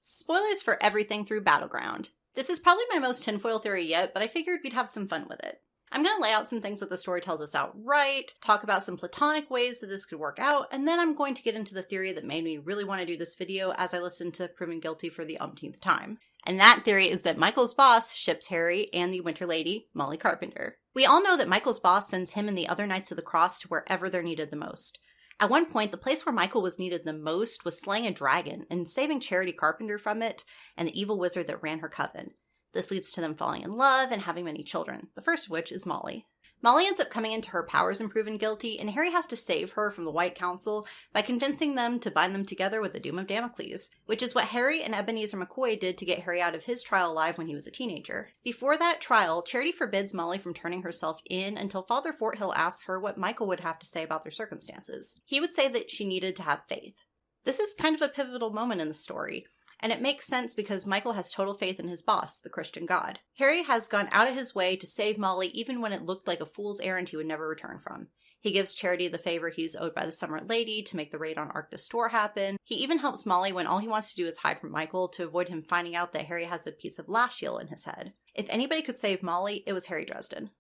Spoilers for everything through Battleground. This is probably my most tinfoil theory yet, but I figured we'd have some fun with it. I'm going to lay out some things that the story tells us outright, talk about some platonic ways that this could work out, and then I'm going to get into the theory that made me really want to do this video as I listened to Proven Guilty for the umpteenth time. And that theory is that Michael's boss ships Harry and the Winter Lady, Molly Carpenter. We all know that Michael's boss sends him and the other Knights of the Cross to wherever they're needed the most. At one point, the place where Michael was needed the most was slaying a dragon and saving Charity Carpenter from it and the evil wizard that ran her coven. This leads to them falling in love and having many children, the first of which is Molly. Molly ends up coming into her powers and proven guilty, and Harry has to save her from the White Council by convincing them to bind them together with the Doom of Damocles, which is what Harry and Ebenezer McCoy did to get Harry out of his trial alive when he was a teenager. Before that trial, Charity forbids Molly from turning herself in until Father Forthill asks her what Michael would have to say about their circumstances. He would say that she needed to have faith. This is kind of a pivotal moment in the story, and it makes sense because Michael has total faith in his boss, the Christian God. Harry has gone out of his way to save Molly even when it looked like a fool's errand he would never return from. He gives Charity the favor he's owed by the Summer Lady to make the raid on Arctus Store happen. He even helps Molly when all he wants to do is hide from Michael to avoid him finding out that Harry has a piece of Lashiel in his head. If anybody could save Molly, it was Harry Dresden.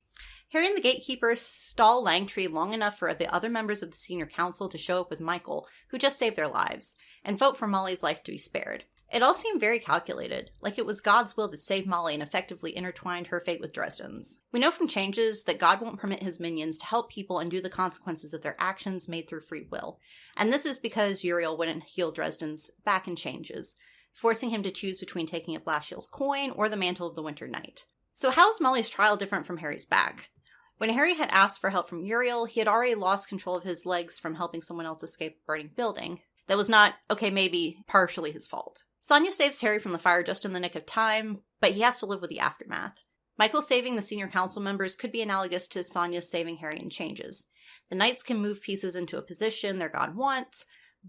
Harry and the Gatekeeper stall Langtree long enough for the other members of the Senior Council to show up with Michael, who just saved their lives, and vote for Molly's life to be spared. It all seemed very calculated, like it was God's will to save Molly and effectively intertwined her fate with Dresden's. We know from Changes that God won't permit his minions to help people undo the consequences of their actions made through free will, and this is because Uriel wouldn't heal Dresden's back in Changes, forcing him to choose between taking up Lashiel's coin or the mantle of the Winter Knight. So how is Molly's trial different from Harry's back? When Harry had asked for help from Uriel, he had already lost control of his legs from helping someone else escape a burning building. That was not, okay, maybe partially his fault. Sonia saves Harry from the fire just in the nick of time, but he has to live with the aftermath. Michael saving the senior council members could be analogous to Sonia saving Harry in Changes. The knights can move pieces into a position their god wants,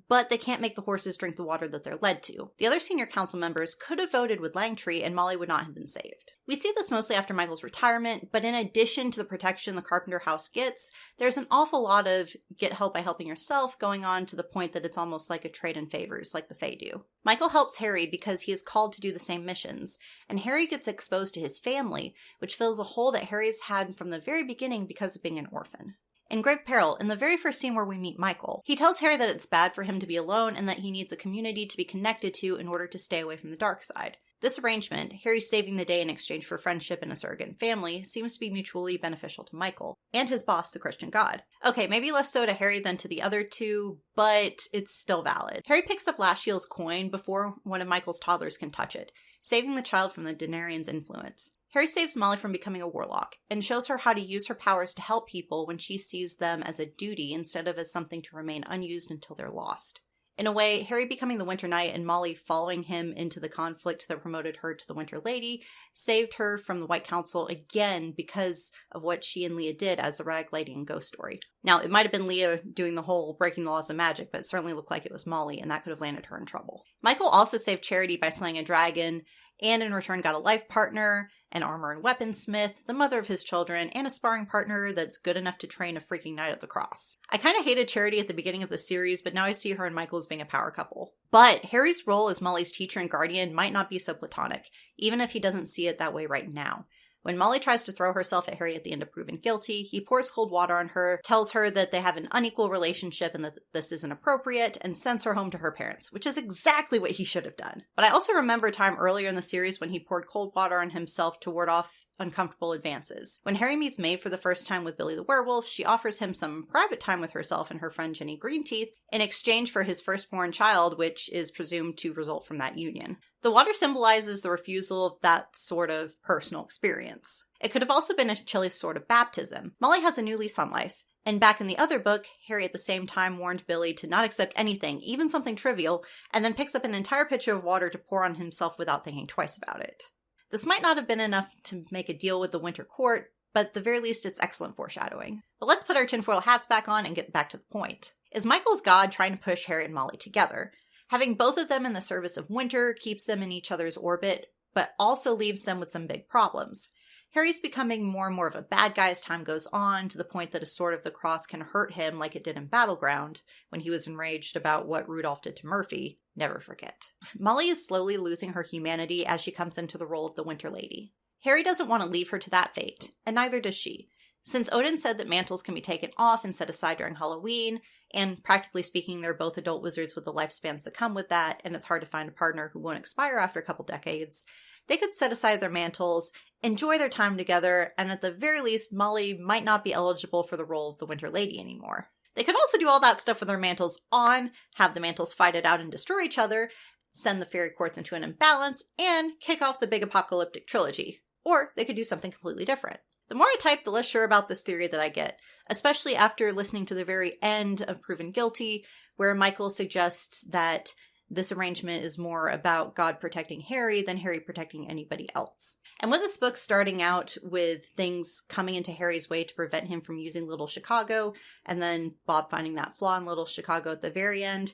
but they can't make the horses drink the water that they're led to. The other senior council members could have voted with Langtree and Molly would not have been saved. We see this mostly after Michael's retirement, but in addition to the protection the Carpenter house gets, there's an awful lot of get help by helping yourself going on to the point that it's almost like a trade in favors, like the Fae do. Michael helps Harry because he is called to do the same missions, and Harry gets exposed to his family, which fills a hole that Harry's had from the very beginning because of being an orphan. In Grave Peril, in the very first scene where we meet Michael, he tells Harry that it's bad for him to be alone and that he needs a community to be connected to in order to stay away from the dark side. This arrangement, Harry saving the day in exchange for friendship and a surrogate family, seems to be mutually beneficial to Michael, and his boss, the Christian God. Okay, maybe less so to Harry than to the other two, but it's still valid. Harry picks up Lashiel's coin before one of Michael's toddlers can touch it, saving the child from the Denarian's influence. Harry saves Molly from becoming a warlock, and shows her how to use her powers to help people when she sees them as a duty instead of as something to remain unused until they're lost. In a way, Harry becoming the Winter Knight and Molly following him into the conflict that promoted her to the Winter Lady saved her from the White Council again because of what she and Leah did as the Rag Lady and Ghost story. Now, it might have been Leah doing the whole breaking the laws of magic, but it certainly looked like it was Molly, and that could have landed her in trouble. Michael also saved Charity by slaying a dragon, and in return got a life partner, an armor and weaponsmith, the mother of his children, and a sparring partner that's good enough to train a freaking Knight of the Cross. I kind of hated Charity at the beginning of the series, but now I see her and Michael as being a power couple. But Harry's role as Molly's teacher and guardian might not be so platonic, even if he doesn't see it that way right now. When Molly tries to throw herself at Harry at the end of Proven Guilty, he pours cold water on her, tells her that they have an unequal relationship and that this isn't appropriate, and sends her home to her parents, which is exactly what he should have done. But I also remember a time earlier in the series when he poured cold water on himself to ward off uncomfortable advances. When Harry meets Maeve for the first time with Billy the Werewolf, she offers him some private time with herself and her friend Jenny Greenteeth in exchange for his firstborn child, which is presumed to result from that union. The water symbolizes the refusal of that sort of personal experience. It could have also been a chilly sort of baptism. Molly has a new lease on life. And back in the other book, Harry at the same time warned Billy to not accept anything, even something trivial, and then picks up an entire pitcher of water to pour on himself without thinking twice about it. This might not have been enough to make a deal with the Winter Court, but at the very least it's excellent foreshadowing. But let's put our tinfoil hats back on and get back to the point. Is Michael's God trying to push Harry and Molly together? Having both of them in the service of Winter keeps them in each other's orbit, but also leaves them with some big problems. Harry's becoming more and more of a bad guy as time goes on, to the point that a Sword of the Cross can hurt him like it did in Battleground, when he was enraged about what Rudolph did to Murphy. Never forget. Molly is slowly losing her humanity as she comes into the role of the Winter Lady. Harry doesn't want to leave her to that fate, and neither does she. Since Odin said that mantles can be taken off and set aside during Halloween, and practically speaking, they're both adult wizards with the lifespans that come with that, and it's hard to find a partner who won't expire after a couple decades, they could set aside their mantles, enjoy their time together, and at the very least, Molly might not be eligible for the role of the Winter Lady anymore. They could also do all that stuff with their mantles on, have the mantles fight it out and destroy each other, send the fairy courts into an imbalance, and kick off the Big Apocolyptic Trilogy. Or they could do something completely different. The more I type, the less sure about this theory that I get, especially after listening to the very end of Proven Guilty, where Michael suggests that this arrangement is more about God protecting Harry than Harry protecting anybody else. And with this book starting out with things coming into Harry's way to prevent him from using Little Chicago, and then Bob finding that flaw in Little Chicago at the very end,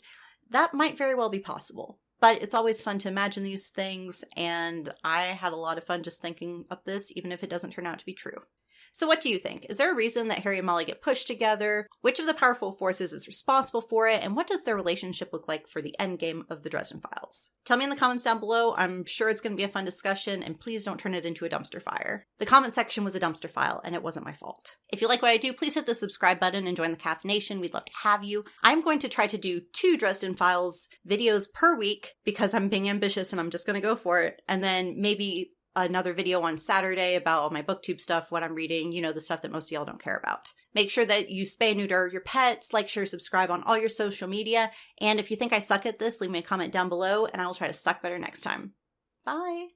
that might very well be possible. But it's always fun to imagine these things, and I had a lot of fun just thinking up this, even if it doesn't turn out to be true. So what do you think? Is there a reason that Harry and Molly get pushed together? Which of the powerful forces is responsible for it? And what does their relationship look like for the endgame of the Dresden Files? Tell me in the comments down below. I'm sure it's going to be a fun discussion, and please don't turn it into a dumpster fire. The comment section was a dumpster file, and it wasn't my fault. If you like what I do, please hit the subscribe button and join the caffeination. We'd love to have you. I'm going to try to do 2 Dresden Files videos per week because I'm being ambitious and I'm just going to go for it. And then maybe another video on Saturday about all my booktube stuff, what I'm reading, the stuff that most of y'all don't care about. Make sure that you spay, neuter your pets, like, share, subscribe on all your social media, and if you think I suck at this, leave me a comment down below, and I will try to suck better next time. Bye!